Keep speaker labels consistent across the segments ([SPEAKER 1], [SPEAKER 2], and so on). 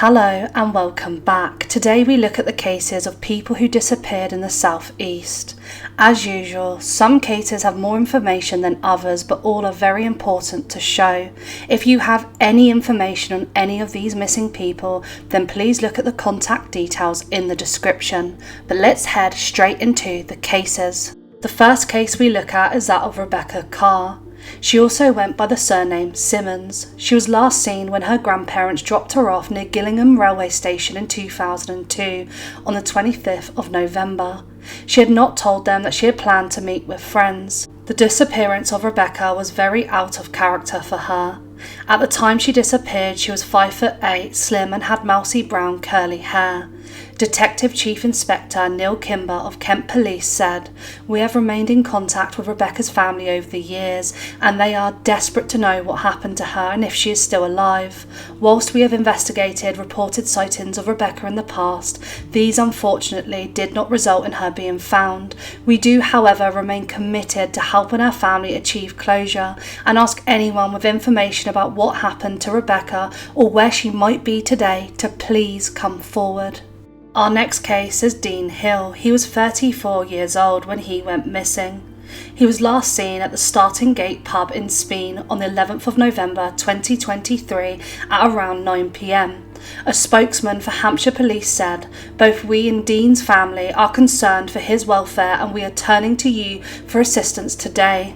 [SPEAKER 1] Hello and welcome back. Today we look at the cases of people who disappeared in the southeast. As usual, some cases have more information than others, but all are very important to show. If you have any information on any of these missing people, then please look at the contact details in the description. But let's head straight into the cases. The first case we look at is that of Rebecca Carr. She also went by the surname Simmons. She was last seen when her grandparents dropped her off near Gillingham railway station in 2002 on the 25th of November. She had not told them that she had planned to meet with friends. The disappearance of Rebecca was very out of character for her. At the time she disappeared, she was 5'8", slim and had mousy brown curly hair. Detective Chief Inspector Neil Kimber of Kent Police said, "We have remained in contact with Rebecca's family over the years and they are desperate to know what happened to her and if she is still alive. Whilst we have investigated reported sightings of Rebecca in the past, these unfortunately did not result in her being found. We do, however, remain committed to helping our family achieve closure and ask anyone with information about what happened to Rebecca or where she might be today to please come forward." Our next case is Dean Hill. He was 34 years old when he went missing. He was last seen at the Starting Gate pub in Speen on the 11th of November 2023 at around 9 p.m. A spokesman for Hampshire Police said, "Both we and Dean's family are concerned for his welfare and we are turning to you for assistance today."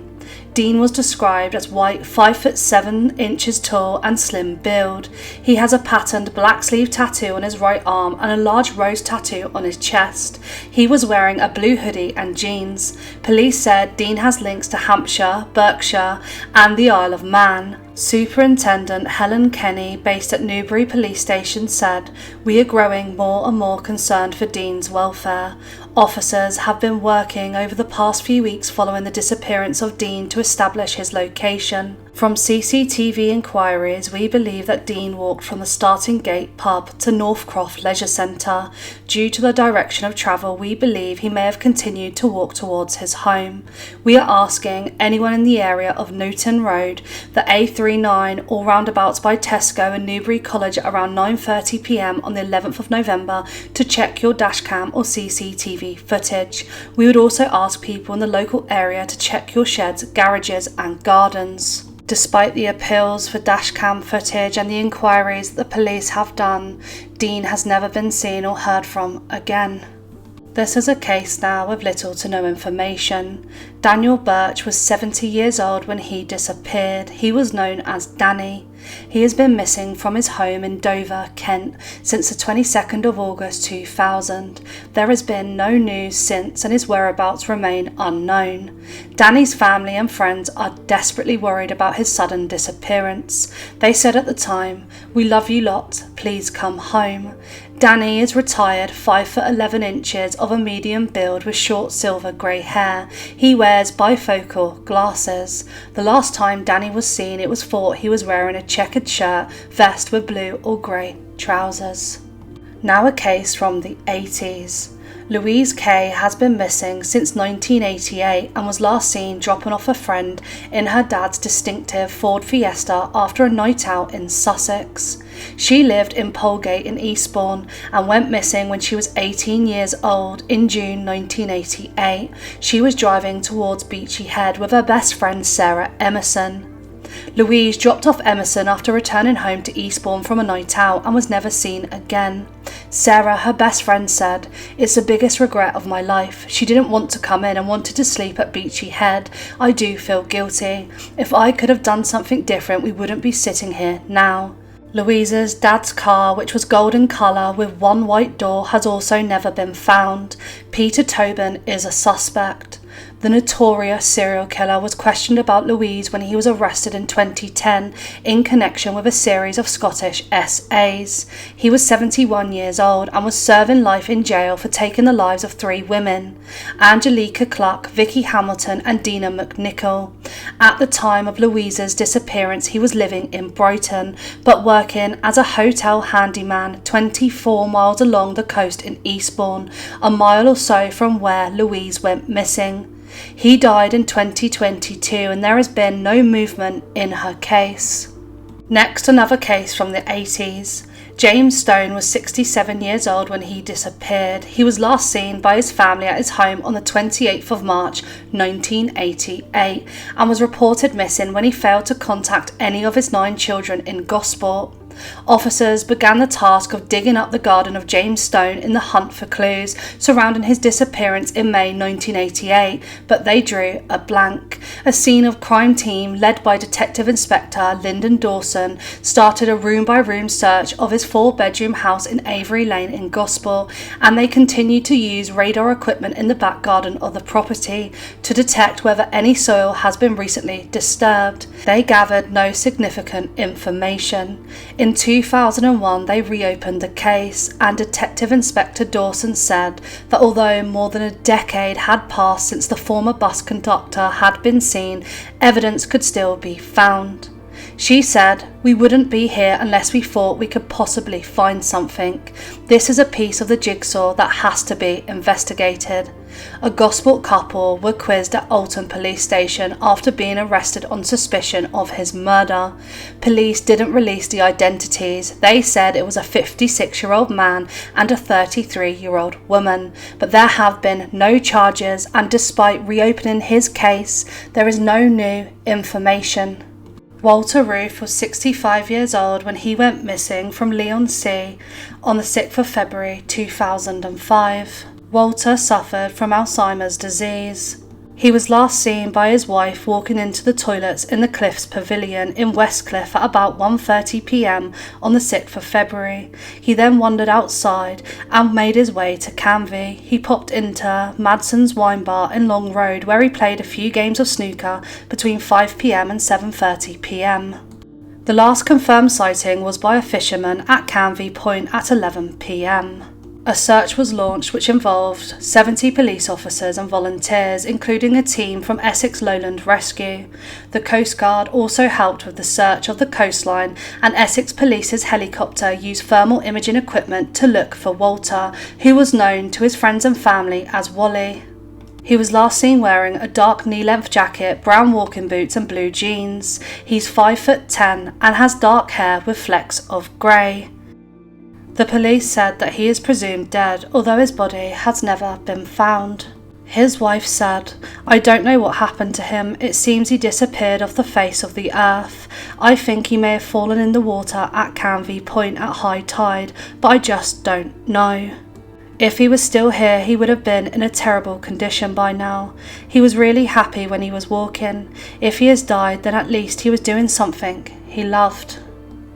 [SPEAKER 1] Dean was described as white, 5'7" tall and slim build. He has a patterned black sleeve tattoo on his right arm and a large rose tattoo on his chest. He was wearing a blue hoodie and jeans. Police said Dean has links to Hampshire, Berkshire and the Isle of Man. Superintendent Helen Kenny, based at Newbury Police Station, said, "We are growing more and more concerned for Dean's welfare. Officers have been working over the past few weeks following the disappearance of Dean to establish his location. From CCTV inquiries, we believe that Dean walked from the Starting Gate pub to Northcroft Leisure Centre. Due to the direction of travel, we believe he may have continued to walk towards his home. We are asking anyone in the area of Newton Road, the A39 or roundabouts by Tesco and Newbury College at around 9:30 p.m. on the 11th of November to check your dashcam or CCTV footage. We would also ask people in the local area to check your sheds, garages and gardens." Despite the appeals for dashcam footage and the inquiries that the police have done, Dean has never been seen or heard from again. This is a case now with little to no information. Daniel Birch was 70 years old when he disappeared. He was known as Danny. He has been missing from his home in Dover, Kent, since the 22nd of August 2000. There has been no news since and his whereabouts remain unknown. Danny's family and friends are desperately worried about his sudden disappearance. They said at the time, "We love you lot, please come home." Danny is retired, 5'11" of a medium build with short silver grey hair. He wears bifocal glasses. The last time Danny was seen, it was thought he was wearing a checkered shirt, vest with blue or grey trousers. Now a case from the 80s. Louise Kay has been missing since 1988 and was last seen dropping off a friend in her dad's distinctive Ford Fiesta after a night out in Sussex. She lived in Polegate in Eastbourne and went missing when she was 18 years old in June 1988. She was driving towards Beachy Head with her best friend Sarah Emerson. Louise dropped off Emerson after returning home to Eastbourne from a night out and was never seen again. Sarah, her best friend, said, "It's the biggest regret of my life. She didn't want to come in and wanted to sleep at Beachy Head. I do feel guilty. If I could have done something different, we wouldn't be sitting here now." Louise's dad's car, which was gold in colour with one white door, has also never been found. Peter Tobin is a suspect. The notorious serial killer was questioned about Louise when he was arrested in 2010 in connection with a series of Scottish SAs. He was 71 years old and was serving life in jail for taking the lives of 3 women, Angelica Cluck, Vicky Hamilton and Dina McNichol. At the time of Louise's disappearance, he was living in Brighton, but working as a hotel handyman 24 miles along the coast in Eastbourne, a mile or so from where Louise went missing. He died in 2022 and there has been no movement in her case. Next, another case from the 80s. James Stone was 67 years old when he disappeared. He was last seen by his family at his home on the 28th of March 1988 and was reported missing when he failed to contact any of his 9 children in Gosport. Officers began the task of digging up the garden of James Stone in the hunt for clues surrounding his disappearance in May 1988, but they drew a blank. A scene of crime team led by Detective Inspector Lyndon Dawson started a room-by-room search of his 4-bedroom house in Avery Lane in Gosport, and they continued to use radar equipment in the back garden of the property to detect whether any soil has been recently disturbed. They gathered no significant information. In 2001, they reopened the case, and Detective Inspector Dawson said that although more than a decade had passed since the former bus conductor had been seen, evidence could still be found. She said, "We wouldn't be here unless we thought we could possibly find something. This is a piece of the jigsaw that has to be investigated." A Gosport couple were quizzed at Alton Police Station after being arrested on suspicion of his murder. Police didn't release the identities. They said it was a 56-year-old man and a 33-year-old woman, but there have been no charges, and despite reopening his case, there is no new information. Walter Routh was 65 years old when he went missing from Leigh-on-Sea on the 6th of February 2005. Walter suffered from Alzheimer's disease. He was last seen by his wife walking into the toilets in the Cliffs Pavilion in Westcliff at about 1:30 p.m. on the 6th of February. He then wandered outside and made his way to Canvey. He popped into Madson's Wine Bar in Long Road, where he played a few games of snooker between 5 p.m. and 7:30 p.m. The last confirmed sighting was by a fisherman at Canvey Point at 11 p.m. A search was launched which involved 70 police officers and volunteers, including a team from Essex Lowland Rescue. The Coast Guard also helped with the search of the coastline, and Essex Police's helicopter used thermal imaging equipment to look for Walter, who was known to his friends and family as Wally. He was last seen wearing a dark knee-length jacket, brown walking boots and blue jeans. He's 5'10" and has dark hair with flecks of grey. The police said that he is presumed dead, although his body has never been found. His wife said, "I don't know what happened to him. It seems he disappeared off the face of the earth. I think he may have fallen in the water at Canvey Point at high tide, but I just don't know. If he was still here, he would have been in a terrible condition by now. He was really happy when he was walking. If he has died, then at least he was doing something he loved."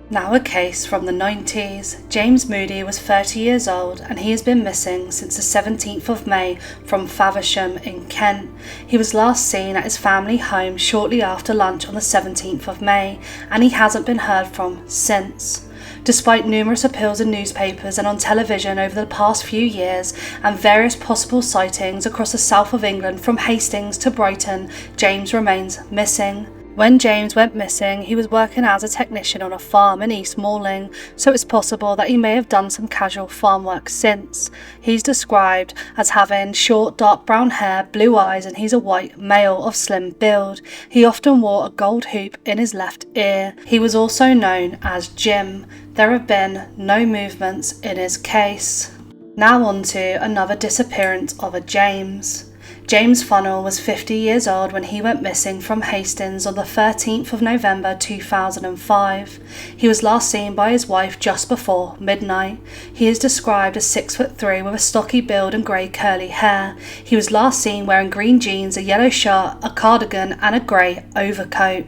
[SPEAKER 1] Now a case from the 90s. James Moodie was 30 years old and he has been missing since the 17th of May from Faversham in Kent. He was last seen at his family home shortly after lunch on the 17th of May, and he hasn't been heard from since. Despite numerous appeals in newspapers and on television over the past few years and various possible sightings across the south of England from Hastings to Brighton, James remains missing. When James went missing, he was working as a technician on a farm in East Malling, so it's possible that he may have done some casual farm work since. He's described as having short dark brown hair, blue eyes, and he's a white male of slim build. He often wore a gold hoop in his left ear. He was also known as Jim. There have been no movements in his case. Now on to another disappearance of a James. James Funnell was 50 years old when he went missing from Hastings on the 13th of November 2005. He was last seen by his wife just before midnight. He is described as 6'3" with a stocky build and grey curly hair. He was last seen wearing green jeans, a yellow shirt, a cardigan and a grey overcoat.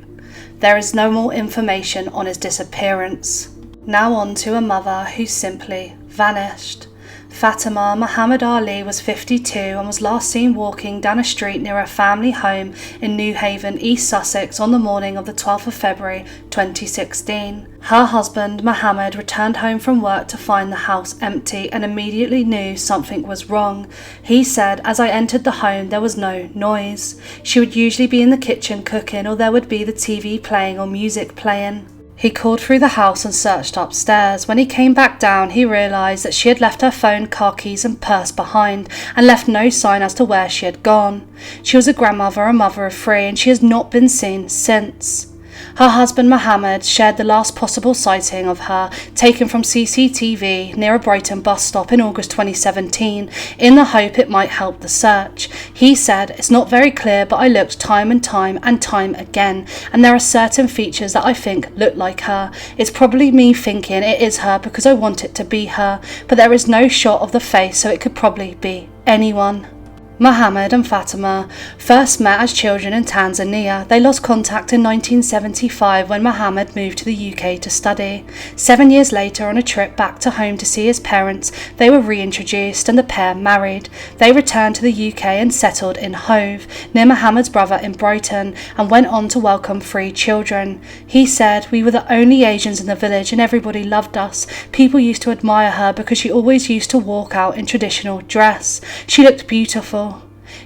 [SPEAKER 1] There is no more information on his disappearance. Now on to a mother who simply vanished. Fatima Mohamed-Ali was 52 and was last seen walking down a street near her family home in Newhaven, East Sussex on the morning of the 12th of February 2016. Her husband, Mohammed, returned home from work to find the house empty and immediately knew something was wrong. He said, "As I entered the home, there was no noise. She would usually be in the kitchen cooking, or there would be the TV playing or music playing." He called through the house and searched upstairs. When he came back down, he realised that she had left her phone, car keys and purse behind and left no sign as to where she had gone. She was a grandmother, a mother of 3, and she has not been seen since. Her husband Mohammed shared the last possible sighting of her, taken from CCTV near a Brighton bus stop in August 2017, in the hope it might help the search. He said, "It's not very clear, but I looked time and time again, and there are certain features that I think look like her. It's probably me thinking it is her because I want it to be her, but there is no shot of the face, so it could probably be anyone." Mohammed and Fatima first met as children in Tanzania. They lost contact in 1975 when Mohammed moved to the UK to study. 7 years later, on a trip back to home to see his parents, they were reintroduced and the pair married. They returned to the UK and settled in Hove, near Mohammed's brother in Brighton, and went on to welcome 3 children. He said, "We were the only Asians in the village and everybody loved us. People used to admire her because she always used to walk out in traditional dress. She looked beautiful."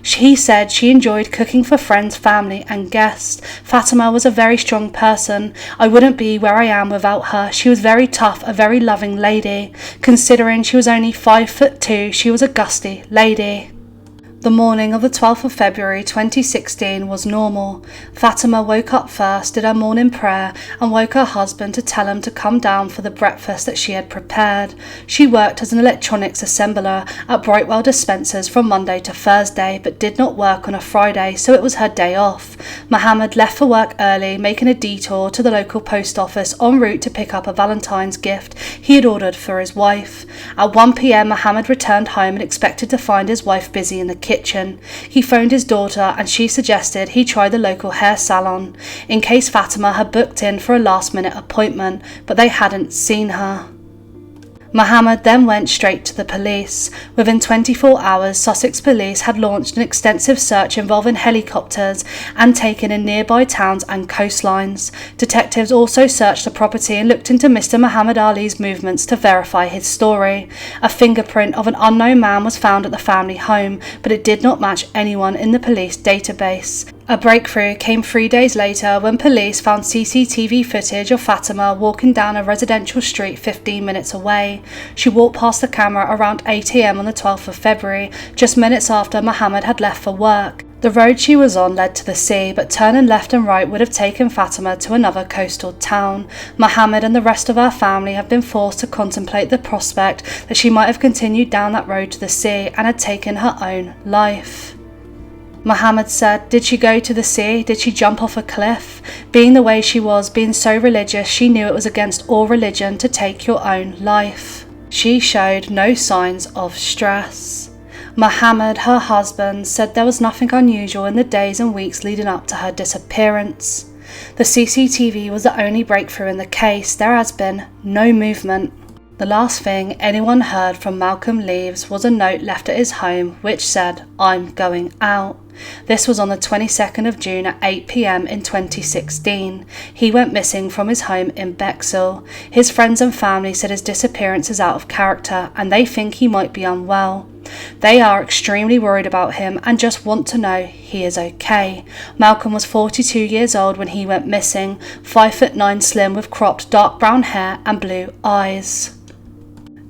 [SPEAKER 1] He said she enjoyed cooking for friends, family and guests. "Fatima was a very strong person. I wouldn't be where I am without her. She was very tough, a very loving lady. Considering she was only 5'2", she was a gusty lady." The morning of the 12th of February 2016 was normal. Fatima woke up first, did her morning prayer, and woke her husband to tell him to come down for the breakfast that she had prepared. She worked as an electronics assembler at Brightwell Dispensers from Monday to Thursday, but did not work on a Friday, so it was her day off. Mohammed left for work early, making a detour to the local post office en route to pick up a Valentine's gift he had ordered for his wife. At 1 p.m, Mohammed returned home and expected to find his wife busy in the kitchen. He phoned his daughter and she suggested he try the local hair salon, in case Fatima had booked in for a last-minute appointment, but they hadn't seen her. Mohammed then went straight to the police. Within 24 hours, Sussex Police had launched an extensive search involving helicopters and taken in nearby towns and coastlines. Detectives also searched the property and looked into Mr. Mohamed-Ali's movements to verify his story. A fingerprint of an unknown man was found at the family home, but it did not match anyone in the police database. A breakthrough came 3 days later when police found CCTV footage of Fatima walking down a residential street 15 minutes away. She walked past the camera around 8 a.m. on the 12th of February, just minutes after Mohammed had left for work. The road she was on led to the sea, but turning left and right would have taken Fatima to another coastal town. Mohammed and the rest of her family have been forced to contemplate the prospect that she might have continued down that road to the sea and had taken her own life. Mohammed said, "Did she go to the sea? Did she jump off a cliff? Being the way she was, being so religious, she knew it was against all religion to take your own life. She showed no signs of stress." Mohammed, her husband, said there was nothing unusual in the days and weeks leading up to her disappearance. The CCTV was the only breakthrough in the case. There has been no movement. The last thing anyone heard from Malcolm Leeves was a note left at his home which said, "I'm going out." This was on the 22nd of June at 8 p.m. in 2016. He went missing from his home in Bexhill. His friends and family said his disappearance is out of character and they think he might be unwell. They are extremely worried about him and just want to know he is okay. Malcolm was 42 years old when he went missing, 5'9" slim with cropped dark brown hair and blue eyes.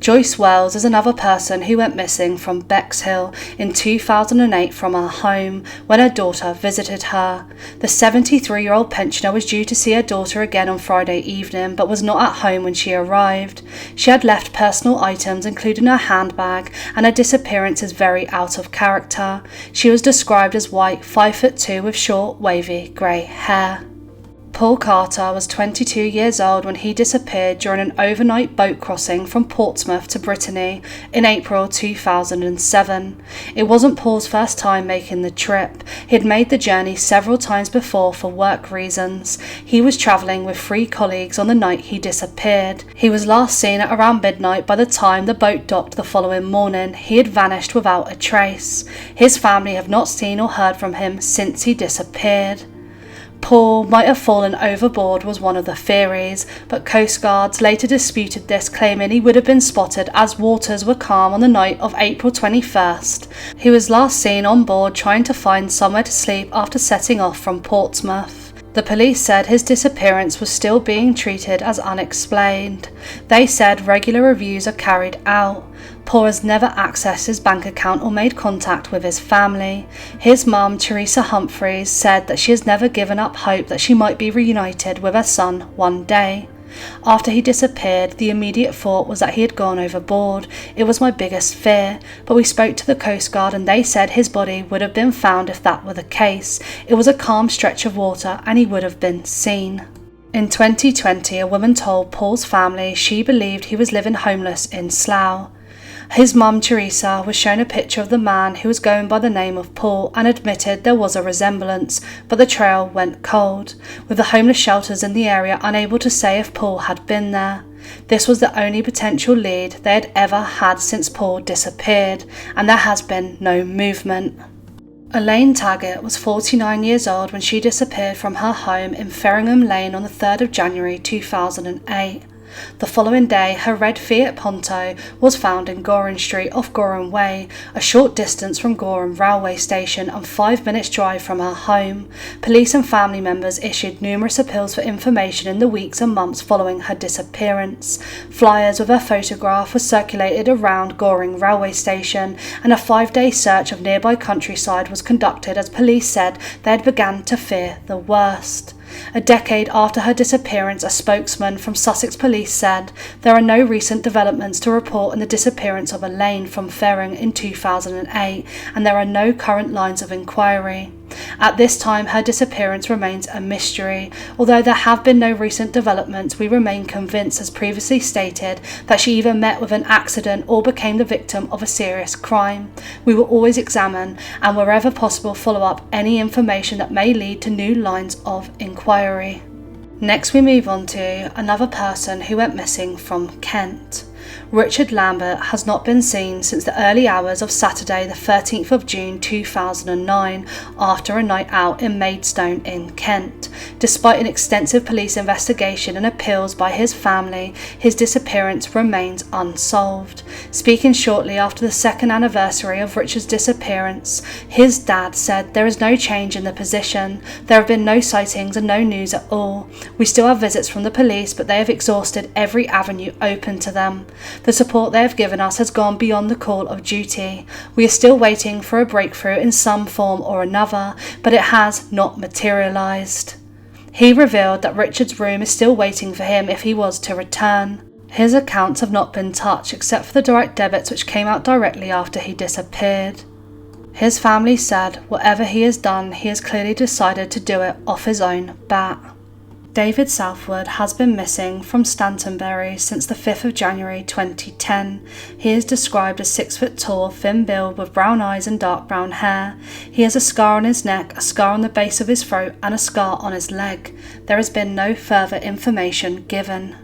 [SPEAKER 1] Joyce Wells is another person who went missing from Bexhill in 2008 from her home when her daughter visited her. The 73-year-old pensioner was due to see her daughter again on Friday evening but was not at home when she arrived. She had left personal items including her handbag and her disappearance is very out of character. She was described as white, 5'2" with short wavy grey hair. Paul Carter was 22 years old when he disappeared during an overnight boat crossing from Portsmouth to Brittany in April 2007. It wasn't Paul's first time making the trip. He had made the journey several times before for work reasons. He was travelling with 3 colleagues on the night he disappeared. He was last seen at around midnight. By the time the boat docked the following morning, he had vanished without a trace. His family have not seen or heard from him since he disappeared. Paul might have fallen overboard was one of the theories, but Coast Guards later disputed this, claiming he would have been spotted as waters were calm on the night of April 21st. He was last seen on board trying to find somewhere to sleep after setting off from Portsmouth. The police said his disappearance was still being treated as unexplained. They said regular reviews are carried out. Paul has never accessed his bank account or made contact with his family. His mum, Teresa Humphreys, said that she has never given up hope that she might be reunited with her son one day. After he disappeared, the immediate thought was that he had gone overboard. It was my biggest fear, but we spoke to the Coast Guard and they said his body would have been found if that were the case. It was a calm stretch of water and he would have been seen. In 2020, a woman told Paul's family she believed he was living homeless in Slough. His mum, Teresa, was shown a picture of the man who was going by the name of Paul and admitted there was a resemblance, but the trail went cold, with the homeless shelters in the area unable to say if Paul had been there. This was the only potential lead they had ever had since Paul disappeared, and there has been no movement. Elaine Taggart was 49 years old when she disappeared from her home in Ferringham Lane on the 3rd of January 2008. The following day, her red Fiat Punto was found in Goring Street off Goring Way, a short distance from Goring railway station and 5 minutes drive from her home. Police and family members issued numerous appeals for information in the weeks and months following her disappearance. Flyers with her photograph were circulated around Goring railway station, and a 5-day search of nearby countryside was conducted as police said they had begun to fear the worst. A decade after her disappearance, a spokesman from Sussex Police said, "There are no recent developments to report in the disappearance of Elaine from Ferring in 2008, and there are no current lines of inquiry." At this time, her disappearance remains a mystery. Although there have been no recent developments, we remain convinced, as previously stated, that she either met with an accident or became the victim of a serious crime. We will always examine and, wherever possible, follow up any information that may lead to new lines of inquiry. Next, we move on to another person who went missing from Kent. Richard Lambert has not been seen since the early hours of Saturday the 13th of June 2009 after a night out in Maidstone in Kent. Despite an extensive police investigation and appeals by his family, his disappearance remains unsolved. Speaking shortly after the second anniversary of Richard's disappearance, his dad said there is no change in the position. There have been no sightings and no news at all. We still have visits from the police, but they have exhausted every avenue open to them. The support they have given us has gone beyond the call of duty. We are still waiting for a breakthrough in some form or another, but it has not materialised. He revealed that Richard's room is still waiting for him if he was to return. His accounts have not been touched except for the direct debits which came out directly after he disappeared. His family said whatever he has done, he has clearly decided to do it off his own bat. David Southwood has been missing from Stantonbury since the 5th of January 2010. He is described as 6 foot tall, thin build with brown eyes and dark brown hair. He has a scar on his neck, a scar on the base of his throat and a scar on his leg. There has been no further information given.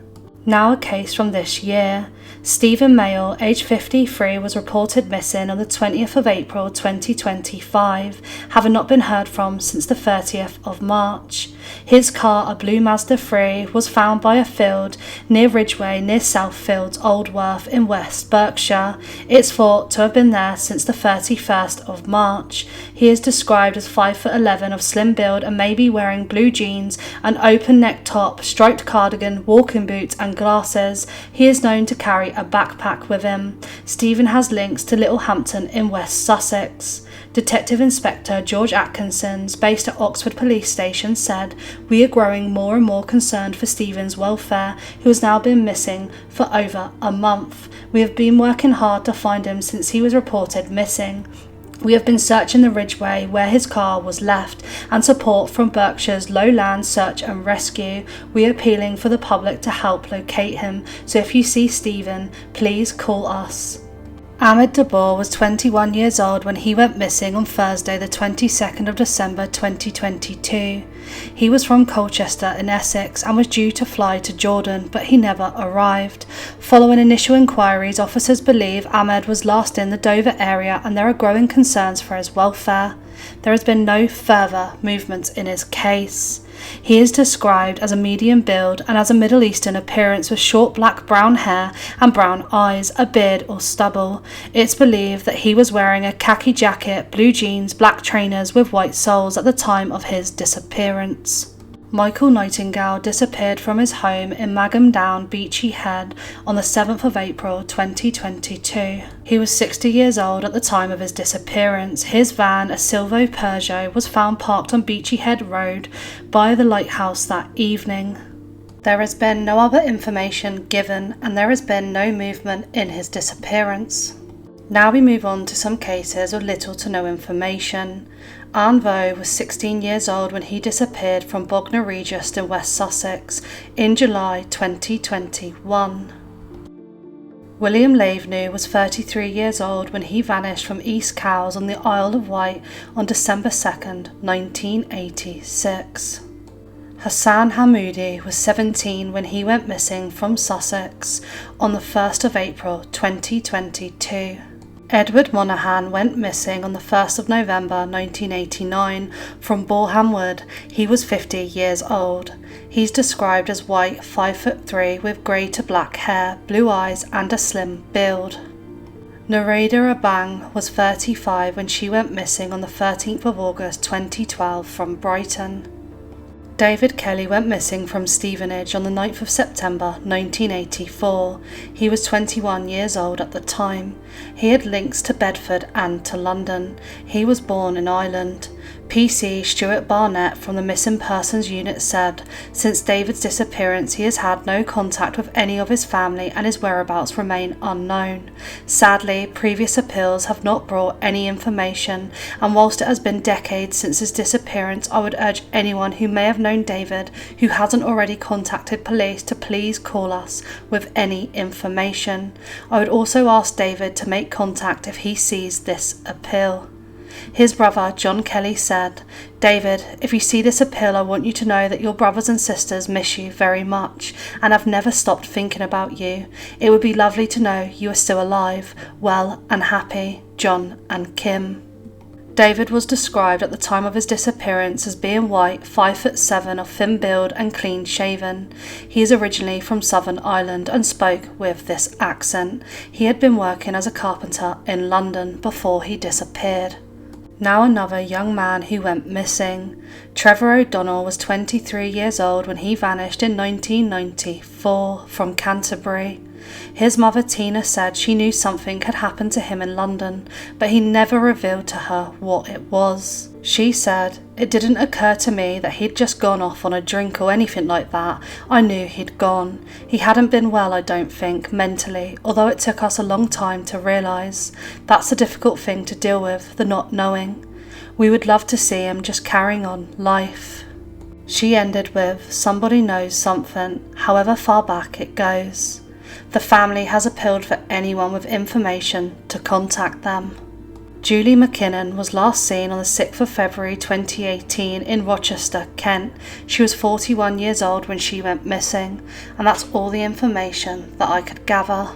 [SPEAKER 1] Now a case from this year. Stephen Mayall, aged 53, was reported missing on the 20th of April 2025, having not been heard from since the 30th of March. His car, a blue Mazda 3, was found by a field near Ridgeway near Southfields, Aldworth in West Berkshire. It's thought to have been there since the 31st of March. He is described as 5'11" of slim build and may be wearing blue jeans, an open neck top, striped cardigan, walking boots and glasses. He is known to carry a backpack with him. Stephen has links to Littlehampton in West Sussex. Detective Inspector George Atkinson, based at Oxford Police Station, said, "We are growing more and more concerned for Stephen's welfare, who has now been missing for over a month. We have been working hard to find him since he was reported missing. We have been searching the Ridgeway where his car was left and support from Berkshire's Lowland Search and Rescue. We are appealing for the public to help locate him, so if you see Stephen, please call us." Ahmed Dabbour was 21 years old when he went missing on Thursday the 22nd of December 2022. He was from Colchester in Essex and was due to fly to Jordan, but he never arrived. Following initial inquiries, officers believe Ahmed was last in the Dover area and there are growing concerns for his welfare. There has been no further movements in his case. He is described as a medium build and as a Middle Eastern appearance with short black brown hair and brown eyes, a beard or stubble. It's believed that he was wearing a khaki jacket, blue jeans, black trainers with white soles at the time of his disappearance. Michael Nightingale disappeared from his home in Magham Down, Beachy Head on the 7th of April 2022. He was 60 years old at the time of his disappearance. His van, a Silvo Peugeot, was found parked on Beachy Head Road by the lighthouse that evening. There has been no other information given, and there has been no movement in his disappearance. Now we move on to some cases with little to no information. Anh Niht Vo was 16 years old when he disappeared from Bognor Regis in West Sussex in July 2021. William Lavenu was 33 years old when he vanished from East Cowes on the Isle of Wight on December 2nd, 1986. Hassan Hamoody was 17 when he went missing from Sussex on the 1st of April 2022. Edward Monahan went missing on the 1st of November 1989 from Boreham Wood. He was 50 years old. He's described as white, 5'3", with grey to black hair, blue eyes and a slim build. Noraida Abang was 35 when she went missing on the 13th of August 2012 from Brighton. David Kelly went missing from Stevenage on the 9th of September 1984. He was 21 years old at the time. He had links to Bedford and to London. He was born in Ireland. PC Stuart Barnett from the Missing Persons Unit said, since David's disappearance he has had no contact with any of his family and his whereabouts remain unknown. Sadly, previous appeals have not brought any information, and whilst it has been decades since his disappearance, I would urge anyone who may have known David who hasn't already contacted police to please call us with any information. I would also ask David to make contact if he sees this appeal. His brother, John Kelly, said, David, if you see this appeal, I want you to know that your brothers and sisters miss you very much and have never stopped thinking about you. It would be lovely to know you are still alive, well and happy. John and Kim. David was described at the time of his disappearance as being white, 5'7", of thin build and clean shaven. He is originally from Southern Ireland and spoke with this accent. He had been working as a carpenter in London before he disappeared. Now another young man who went missing. Trevor O'Donnell was 23 years old when he vanished in 1994 from Canterbury. His mother Tina said she knew something had happened to him in London, but he never revealed to her what it was. She said, it didn't occur to me that he'd just gone off on a drink or anything like that. I knew he'd gone. He hadn't been well, I don't think, mentally, although it took us a long time to realise. That's a difficult thing to deal with, the not knowing. We would love to see him just carrying on life. She ended with, somebody knows something, however far back it goes. The family has appealed for anyone with information to contact them. Julie Mackinnon was last seen on the 6th of February 2018 in Rochester, Kent. She was 41 years old when she went missing, and that's all the information that I could gather.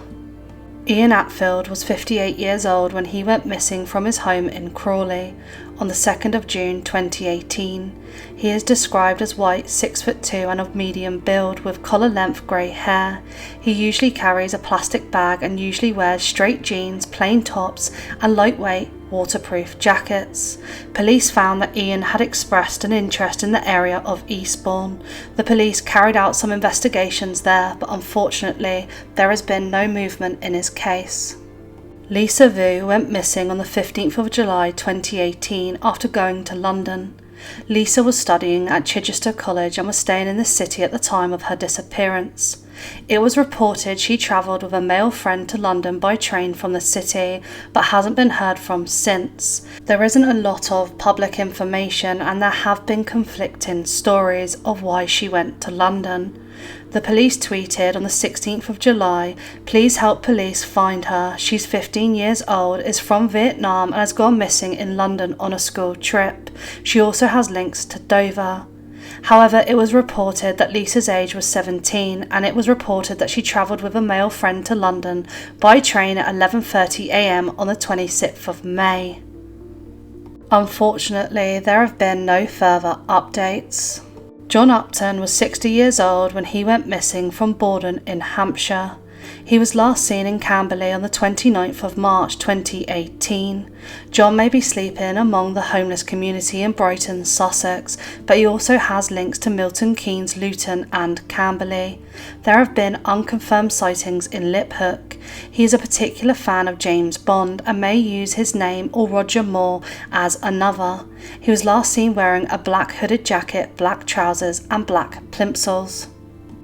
[SPEAKER 1] Ian Atfield was 58 years old when he went missing from his home in Crawley on the 2nd of June 2018. He is described as white, 6'2" and of medium build with collar-length grey hair. He usually carries a plastic bag and usually wears straight jeans, plain tops and lightweight waterproof jackets. Police found that Ian had expressed an interest in the area of Eastbourne. The police carried out some investigations there, but unfortunately there has been no movement in his case. Lisa Vu went missing on the 15th of July 2018 after going to London. Lisa was studying at Chichester College and was staying in the city at the time of her disappearance. It was reported she travelled with a male friend to London by train from the city, but hasn't been heard from since. There isn't a lot of public information and there have been conflicting stories of why she went to London. The police tweeted on the 16th of July, please help police find her. She's 15 years old, is from Vietnam and has gone missing in London on a school trip. She also has links to Dover. However, it was reported that Lisa's age was 17 and it was reported that she travelled with a male friend to London by train at 11:30 a.m. on the 26th of May. Unfortunately, there have been no further updates. John Upton was 60 years old when he went missing from Borden in Hampshire. He was last seen in Camberley on the 29th of March 2018. John may be sleeping among the homeless community in Brighton, Sussex, but he also has links to Milton Keynes, Luton and Camberley. There have been unconfirmed sightings in Liphook. He is a particular fan of James Bond and may use his name or Roger Moore as another. He was last seen wearing a black hooded jacket, black trousers and black plimsolls.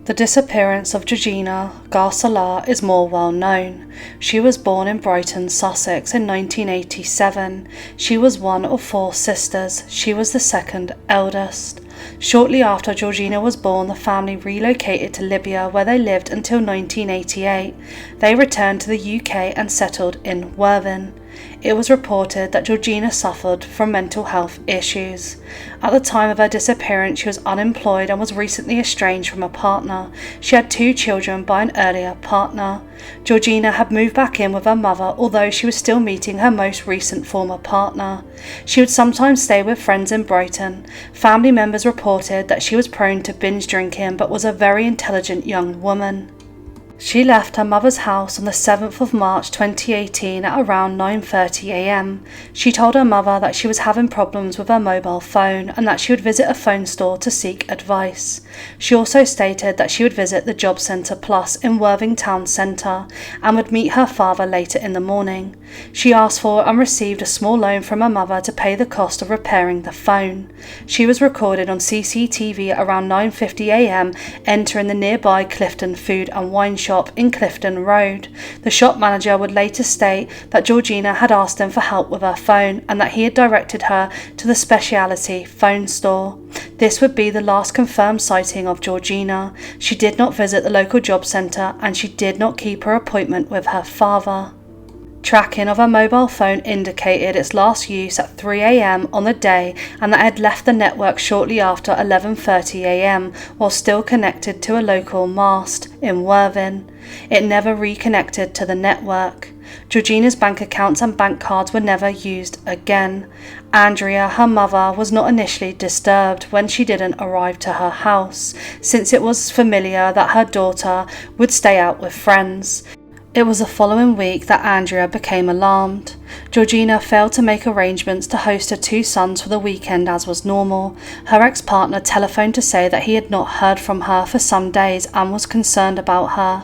[SPEAKER 1] The disappearance of Georgina Gharsallah is more well known. She was born in Brighton, Sussex in 1987. She was one of 4 sisters. She was the second eldest. Shortly after Georgina was born, the family relocated to Libya, where they lived until 1988. They returned to the UK and settled in Worthing. It was reported that Georgina suffered from mental health issues. At the time of her disappearance, she was unemployed and was recently estranged from a partner. She had 2 children by an earlier partner. Georgina had moved back in with her mother, although she was still meeting her most recent former partner. She would sometimes stay with friends in Brighton. Family members reported that she was prone to binge drinking but was a very intelligent young woman. She left her mother's house on the 7th of March 2018 at around 9:30 am. She told her mother that she was having problems with her mobile phone and that she would visit a phone store to seek advice. She also stated that she would visit the Job Centre Plus in Worthing Town Centre and would meet her father later in the morning. She asked for and received a small loan from her mother to pay the cost of repairing the phone. She was recorded on CCTV at around 9:50 am entering the nearby Clifton Food and Wine Shop in Clifton Road. The shop manager would later state that Georgina had asked him for help with her phone and that he had directed her to the specialty phone store. This would be the last confirmed sighting of Georgina. She did not visit the local job centre and she did not keep her appointment with her father. Tracking of her mobile phone indicated its last use at 3 am on the day and that it had left the network shortly after 11:30 am while still connected to a local mast in Worthing. It never reconnected to the network. Georgina's bank accounts and bank cards were never used again. Andrea, her mother, was not initially disturbed when she didn't arrive to her house, since it was familiar that her daughter would stay out with friends. It was the following week that Andrea became alarmed. Georgina failed to make arrangements to host her 2 sons for the weekend as was normal. Her ex-partner telephoned to say that he had not heard from her for some days and was concerned about her.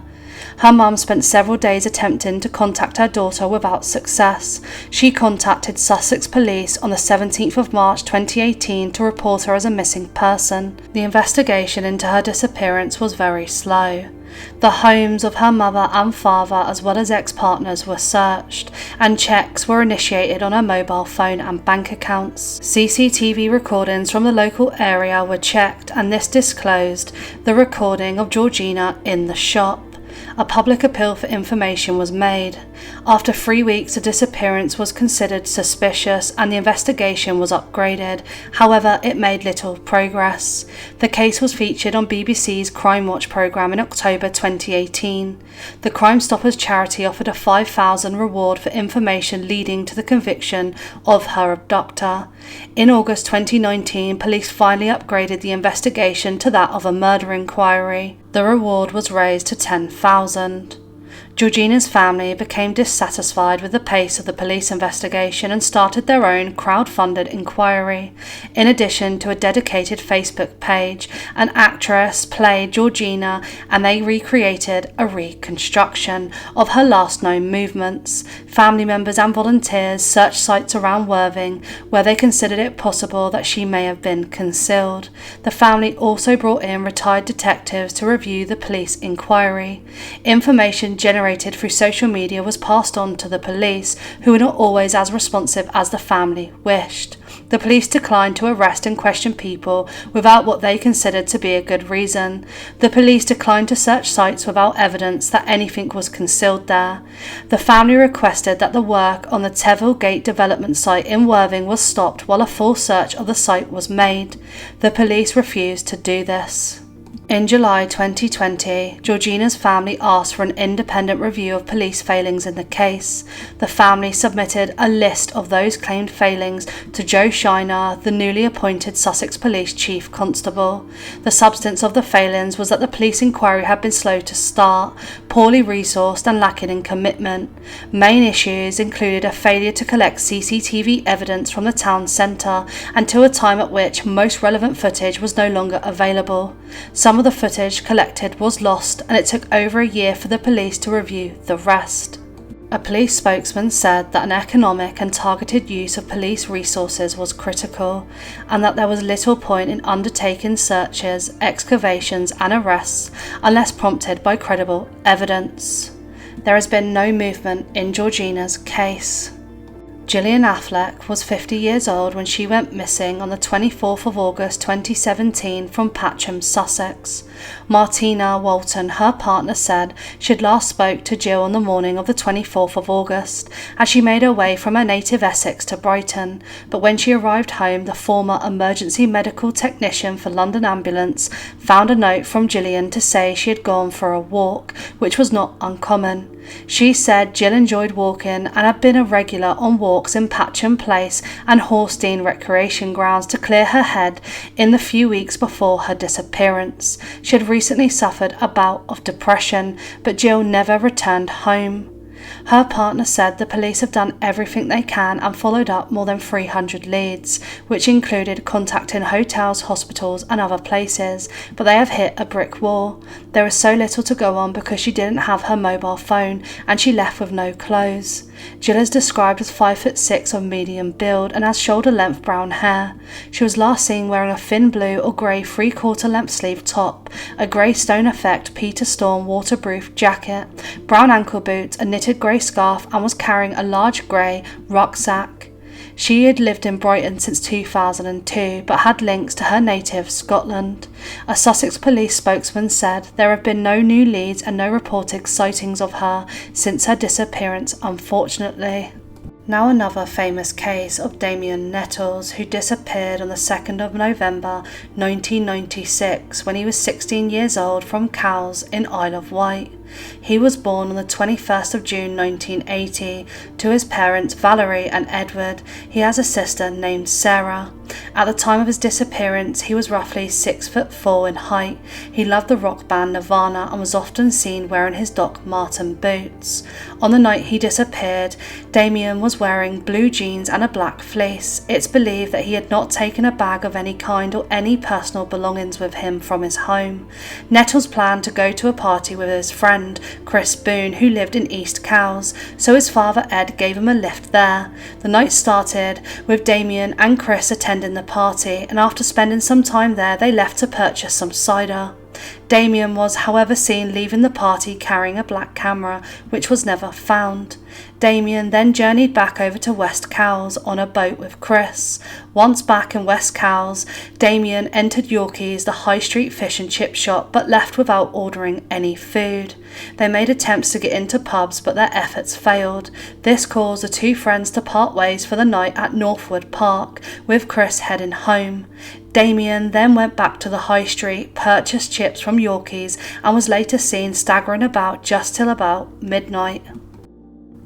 [SPEAKER 1] Her mum spent several days attempting to contact her daughter without success. She contacted Sussex Police on the 17th of March 2018 to report her as a missing person. The investigation into her disappearance was very slow. The homes of her mother and father as well as ex-partners were searched and checks were initiated on her mobile phone and bank accounts. CCTV recordings from the local area were checked and this disclosed the recording of Georgina in the shop. A public appeal for information was made. After 3 weeks, the disappearance was considered suspicious and the investigation was upgraded. However, it made little progress. The case was featured on BBC's Crime Watch programme in October 2018. The Crime Stoppers charity offered a £5,000 reward for information leading to the conviction of her abductor. In August 2019, police finally upgraded the investigation to that of a murder inquiry. The reward was raised to £10,000. Georgina's family became dissatisfied with the pace of the police investigation and started their own crowd-funded inquiry. In addition to a dedicated Facebook page, an actress played Georgina and they recreated a reconstruction of her last known movements. Family members and volunteers searched sites around Worthing where they considered it possible that she may have been concealed. The family also brought in retired detectives to review the police inquiry. Information generated through social media was passed on to the police, who were not always as responsive as the family wished. The police declined to arrest and question people without what they considered to be a good reason. The police declined to search sites without evidence that anything was concealed there. The family requested that the work on the Teville Gate development site in Worthing was stopped while a full search of the site was made. The police refused to do this. In July 2020, Georgina's family asked for an independent review of police failings in the case. The family submitted a list of those claimed failings to Joe Shiner, the newly appointed Sussex Police Chief Constable. The substance of the failings was that the police inquiry had been slow to start, poorly resourced and lacking in commitment. Main issues included a failure to collect CCTV evidence from the town centre until a time at which most relevant footage was no longer available. Some of the footage collected was lost, and it took over a year for the police to review the rest. A police spokesman said that an economic and targeted use of police resources was critical, and that there was little point in undertaking searches, excavations and arrests unless prompted by credible evidence. There has been no movement in Georgina's case. Gillian Affleck was 50 years old when she went missing on the 24th of August 2017 from Patcham, Sussex. Martina Walton, her partner, said she'd last spoke to Jill on the morning of the 24th of August as she made her way from her native Essex to Brighton, but when she arrived home, the former emergency medical technician for London Ambulance found a note from Gillian to say she had gone for a walk, which was not uncommon. She said Jill enjoyed walking and had been a regular on walks in Patcham Place and Horstein recreation grounds to clear her head in the few weeks before her disappearance. She had recently suffered a bout of depression, but Jill never returned home. Her partner said the police have done everything they can and followed up more than 300 leads, which included contacting hotels, hospitals and other places, but they have hit a brick wall. There was so little to go on because she didn't have her mobile phone and she left with no clothes. Jill is described as 5'6" of medium build and has shoulder-length brown hair. She was last seen wearing a thin blue or grey 3/4 length sleeve top, a grey Stone Effect Peter Storm waterproof jacket, brown ankle boots, a knitted grey scarf and was carrying a large grey rucksack. She had lived in Brighton since 2002 but had links to her native Scotland. A Sussex police spokesman said there have been no new leads and no reported sightings of her since her disappearance, unfortunately. Now another famous case of Damien Nettles, who disappeared on the 2nd of November 1996 when he was 16 years old from Cowes in Isle of Wight. He was born on the 21st of June 1980 to his parents Valerie and Edward. He has a sister named Sarah. At the time of his disappearance, he was roughly 6'4" in height. He loved the rock band Nirvana and was often seen wearing his Doc Marten boots. On the night he disappeared, Damien was wearing blue jeans and a black fleece. It's believed that he had not taken a bag of any kind or any personal belongings with him from his home. Nettles planned to go to a party with his friend Chris Boone, who lived in East Cowes, so his father Ed gave him a lift there. The night started with Damien and Chris attending the party, and after spending some time there they left to purchase some cider. Damien was, however, seen leaving the party carrying a black camera, which was never found. Damien then journeyed back over to West Cowes on a boat with Chris. Once back in West Cowes, Damien entered Yorkie's, the high street fish and chip shop, but left without ordering any food. They made attempts to get into pubs, but their efforts failed. This caused the two friends to part ways for the night at Northwood Park, with Chris heading home. Damien then went back to the high street, purchased chips from Yorkie's, and was later seen staggering about just till about midnight.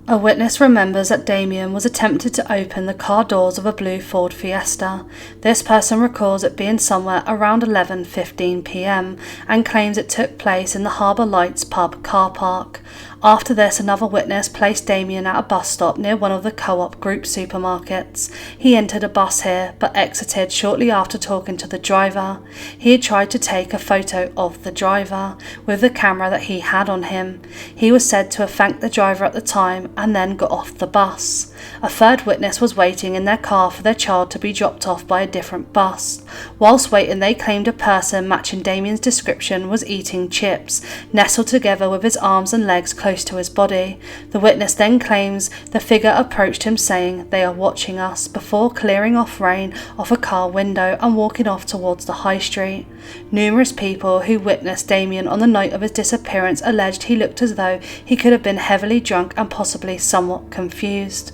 [SPEAKER 1] A witness remembers that Damien was attempted to open the car doors of a blue Ford Fiesta. This person recalls it being somewhere around 11:15 p.m. and claims it took place in the Harbour Lights pub car park. After this, another witness placed Damien at a bus stop near one of the Co-op group supermarkets. He entered a bus here, but exited shortly after talking to the driver. He had tried to take a photo of the driver with the camera that he had on him. He was said to have thanked the driver at the time and then got off the bus. A third witness was waiting in their car for their child to be dropped off by a different bus. Whilst waiting, they claimed a person matching Damien's description was eating chips, nestled together with his arms and legs close to his body. The witness then claims the figure approached him saying, "They are watching us," before clearing off rain off a car window and walking off towards the high street. Numerous people who witnessed Damien on the night of his disappearance alleged he looked as though he could have been heavily drunk and possibly somewhat confused.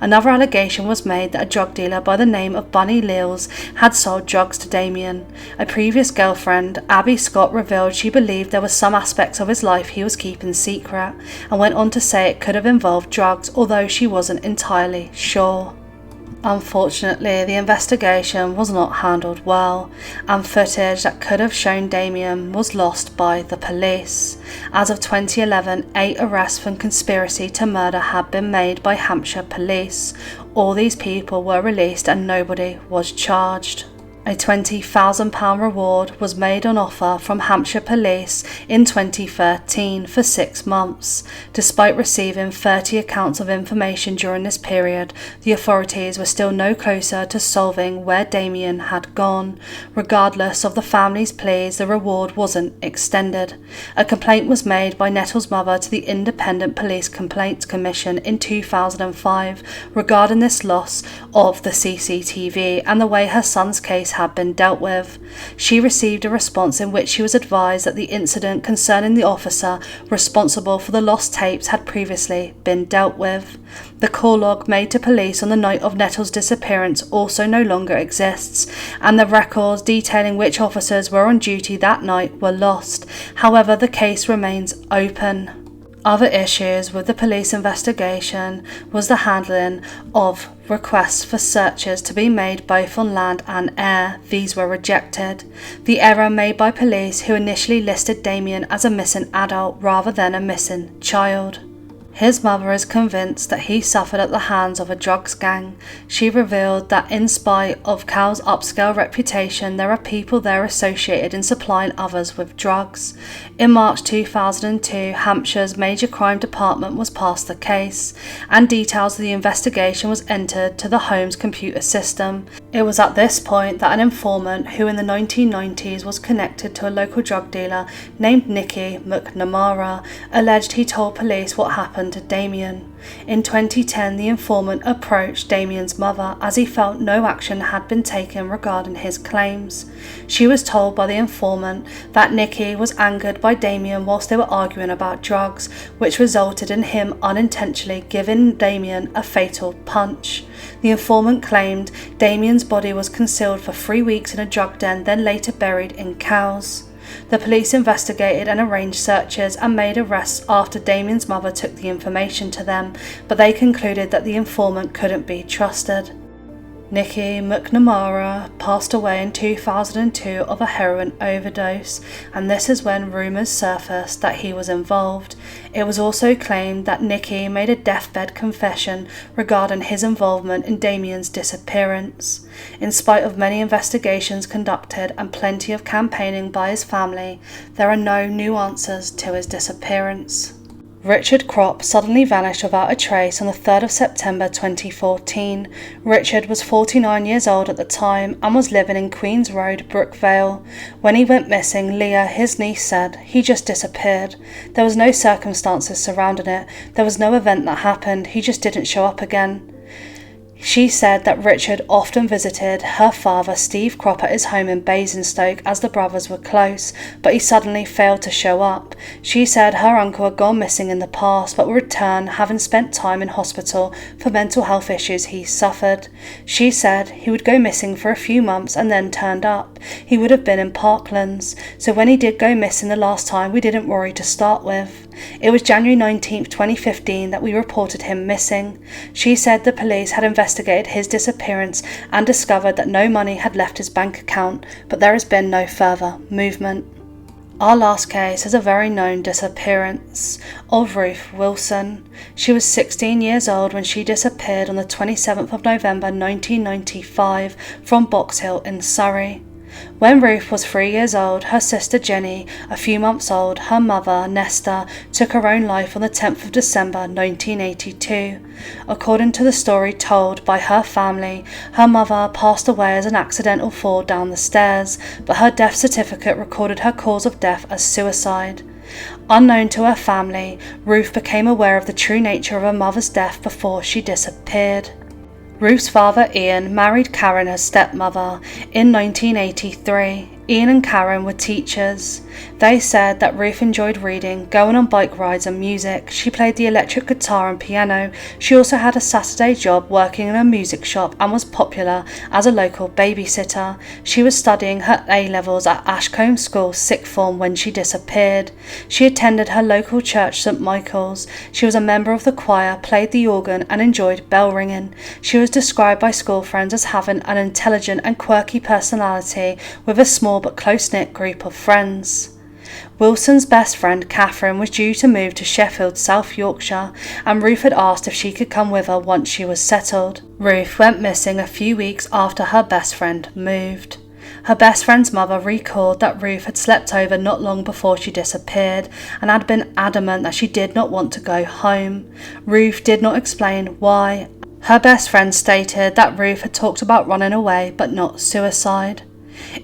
[SPEAKER 1] Another allegation was made that a drug dealer by the name of Bunny Leeves had sold drugs to Damien. A previous girlfriend, Abby Scott, revealed she believed there were some aspects of his life he was keeping secret, and went on to say it could have involved drugs, although she wasn't entirely sure. Unfortunately, the investigation was not handled well, and footage that could have shown Damien was lost by the police. As of 2011, 8 arrests for conspiracy to murder had been made by Hampshire police. All these people were released and nobody was charged. A £20,000 reward was made on offer from Hampshire Police in 2013 for 6 months. Despite receiving 30 accounts of information during this period, the authorities were still no closer to solving where Damien had gone. Regardless of the family's pleas, the reward wasn't extended. A complaint was made by Nettles' mother to the Independent Police Complaints Commission in 2005 regarding this loss of the CCTV and the way her son's case had been dealt with. She received a response in which she was advised that the incident concerning the officer responsible for the lost tapes had previously been dealt with. The call log made to police on the night of Nettles' disappearance also no longer exists, and the records detailing which officers were on duty that night were lost. However, the case remains open. Other issues with the police investigation was the handling of requests for searches to be made both on land and air. These were rejected. The error made by police, who initially listed Damien as a missing adult rather than a missing child. His mother is convinced that he suffered at the hands of a drugs gang. She revealed that in spite of Cal's upscale reputation, there are people there associated in supplying others with drugs. In March 2002, Hampshire's Major Crime Department was passed the case, and details of the investigation was entered to the home's computer system. It was at this point that an informant, who in the 1990s was connected to a local drug dealer named Nicky McNamara, alleged he told police what happened to Damien. In 2010, the informant approached Damien's mother as he felt no action had been taken regarding his claims. She was told by the informant that Nicky was angered by Damien whilst they were arguing about drugs, which resulted in him unintentionally giving Damien a fatal punch. The informant claimed Damien's body was concealed for 3 weeks in a drug den, then later buried in cows. The police investigated and arranged searches and made arrests after Damien's mother took the information to them, but they concluded that the informant couldn't be trusted. Nicky McNamara passed away in 2002 of a heroin overdose, and this is when rumours surfaced that he was involved. It was also claimed that Nicky made a deathbed confession regarding his involvement in Damien's disappearance. In spite of many investigations conducted and plenty of campaigning by his family, there are no new answers to his disappearance. Richard Cropp suddenly vanished without a trace on the 3rd of September 2014. Richard was 49 years old at the time and was living in Queens Road, Brookvale. When he went missing, Leah, his niece, said he just disappeared. There was no circumstances surrounding it. There was no event that happened. He just didn't show up again. She said that Richard often visited her father Steve Cropp at his home in Basingstoke as the brothers were close, but he suddenly failed to show up. She said her uncle had gone missing in the past but would return, having spent time in hospital for mental health issues he suffered. She said he would go missing for a few months and then turned up. He would have been in Parklands, so when he did go missing the last time, we didn't worry to start with. It was January 19, 2015 that we reported him missing. She said the police had investigated his disappearance and discovered that no money had left his bank account, but there has been no further movement. Our last case is a very known disappearance of Ruth Wilson. She was 16 years old when she disappeared on the 27th of November 1995 from Box Hill in Surrey. When Ruth was 3 years old, her sister Jenny, a few months old, her mother, Nesta, took her own life on the 10th of December 1982. According to the story told by her family, her mother passed away as an accidental fall down the stairs, but her death certificate recorded her cause of death as suicide. Unknown to her family, Ruth became aware of the true nature of her mother's death before she disappeared. Ruth's father Ian married Karen, her stepmother, in 1983. Ian and Karen were teachers. They said that Ruth enjoyed reading, going on bike rides and music. She played the electric guitar and piano. She also had a Saturday job working in a music shop and was popular as a local babysitter. She was studying her A-levels at Ashcombe School sixth form when she disappeared. She attended her local church, St Michael's. She was a member of the choir, played the organ and enjoyed bell ringing. She was described by school friends as having an intelligent and quirky personality with a small but close-knit group of friends. Wilson's best friend Catherine was due to move to Sheffield, South Yorkshire, and Ruth had asked if she could come with her once she was settled. Ruth went missing a few weeks after her best friend moved. Her best friend's mother recalled that Ruth had slept over not long before she disappeared and had been adamant that she did not want to go home. Ruth did not explain why. Her best friend stated that Ruth had talked about running away but not suicide.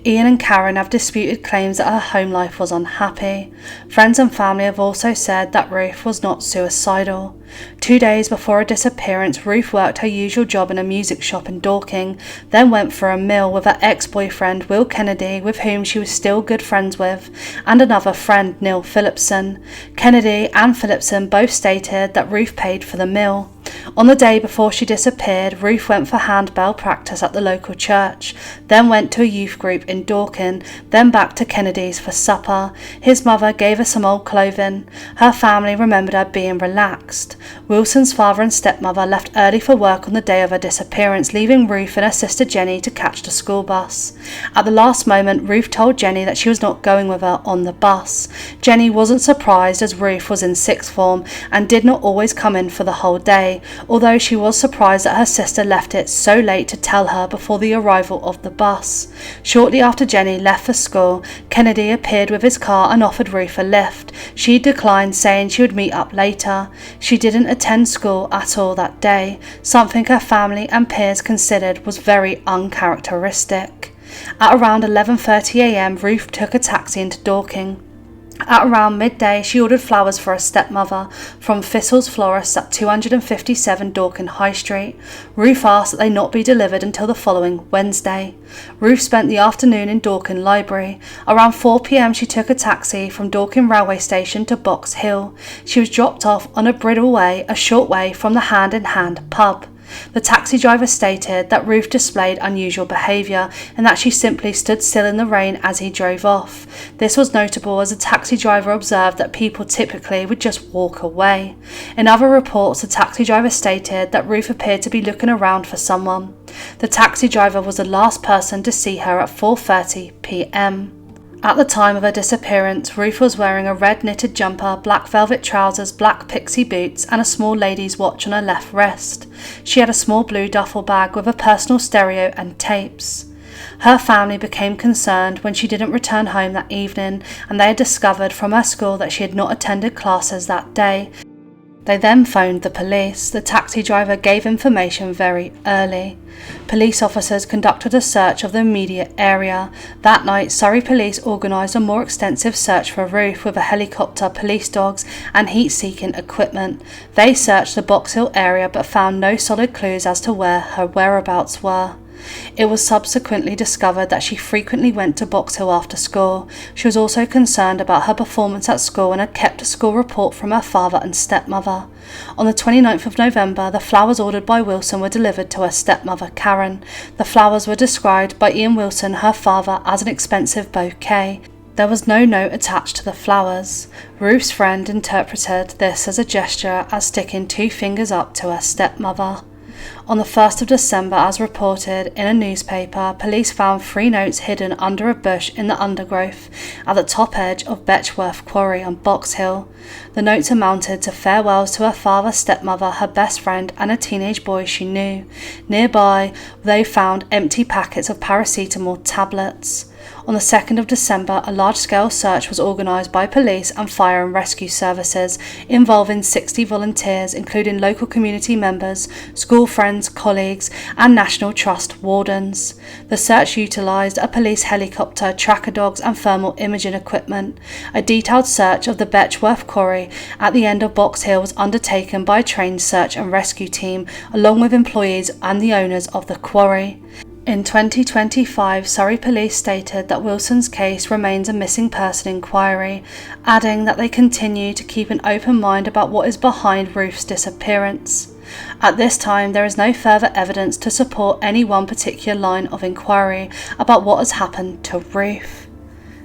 [SPEAKER 1] Ian and Karen have disputed claims that her home life was unhappy. Friends and family have also said that Ruth was not suicidal. 2 days before her disappearance, Ruth worked her usual job in a music shop in Dorking, then went for a meal with her ex-boyfriend Will Kennedy, with whom she was still good friends with, and another friend, Neil Phillipson. Kennedy and Phillipson both stated that Ruth paid for the meal. On the day before she disappeared, Ruth went for handbell practice at the local church, then went to a youth group in Dorking, then back to Kennedy's for supper. His mother gave her some old clothing. Her family remembered her being relaxed. Wilson's father and stepmother left early for work on the day of her disappearance, leaving Ruth and her sister Jenny to catch the school bus. At the last moment, Ruth told Jenny that she was not going with her on the bus. Jenny wasn't surprised, as Ruth was in sixth form and did not always come in for the whole day, although she was surprised that her sister left it so late to tell her before the arrival of the bus. Shortly after Jenny left for school, Kennedy appeared with his car and offered Ruth a lift. She declined, saying she would meet up later. She didn't attend school at all that day, something her family and peers considered was very uncharacteristic. At around 11:30 a.m, Ruth took a taxi into Dorking. At around midday, she ordered flowers for her stepmother from Thistle's Florists at 257 Dorking High Street. Ruth asked that they not be delivered until the following Wednesday. Ruth spent the afternoon in Dorking Library. Around 4 p.m, she took a taxi from Dorking Railway Station to Box Hill. She was dropped off on a bridle way, a short way from the Hand in Hand pub. The taxi driver stated that Ruth displayed unusual behaviour and that she simply stood still in the rain as he drove off. This was notable as the taxi driver observed that people typically would just walk away. In other reports, the taxi driver stated that Ruth appeared to be looking around for someone. The taxi driver was the last person to see her at 4:30 p.m. At the time of her disappearance, Ruth was wearing a red knitted jumper, black velvet trousers, black pixie boots, and a small lady's watch on her left wrist. She had a small blue duffel bag with a personal stereo and tapes. Her family became concerned when she didn't return home that evening, and they had discovered from her school that she had not attended classes that day. They then phoned the police. The taxi driver gave information very early. Police officers conducted a search of the immediate area. That night, Surrey Police organised a more extensive search for Ruth with a helicopter, police dogs and heat-seeking equipment. They searched the Box Hill area but found no solid clues as to where her whereabouts were. It was subsequently discovered that she frequently went to Box Hill after school. She was also concerned about her performance at school and had kept a school report from her father and stepmother. On the 29th of November, the flowers ordered by Wilson were delivered to her stepmother, Karen. The flowers were described by Ian Wilson, her father, as an expensive bouquet. There was no note attached to the flowers. Ruth's friend interpreted this as a gesture, as sticking 2 fingers up to her stepmother. On the 1st of December, as reported in a newspaper, police found 3 notes hidden under a bush in the undergrowth at the top edge of Betchworth Quarry on Box Hill. The notes amounted to farewells to her father, stepmother, her best friend and a teenage boy she knew. Nearby, they found empty packets of paracetamol tablets. On the 2nd of December, a large-scale search was organised by police and fire and rescue services, involving 60 volunteers, including local community members, school friends, colleagues, and National Trust wardens. The search utilised a police helicopter, tracker dogs, and thermal imaging equipment. A detailed search of the Betchworth Quarry at the end of Box Hill was undertaken by a trained search and rescue team, along with employees and the owners of the quarry. In 2025, Surrey Police stated that Wilson's case remains a missing person inquiry, adding that they continue to keep an open mind about what is behind Ruth's disappearance. At this time, there is no further evidence to support any one particular line of inquiry about what has happened to Ruth.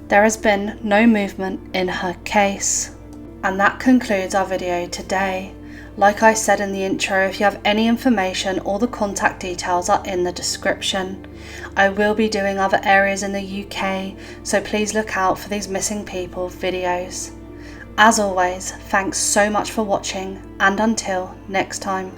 [SPEAKER 1] There has been no movement in her case. And that concludes our video today. Like I said in the intro, if you have any information, all the contact details are in the description. I will be doing other areas in the UK, so please look out for these missing people videos. As always, thanks so much for watching, and until next time.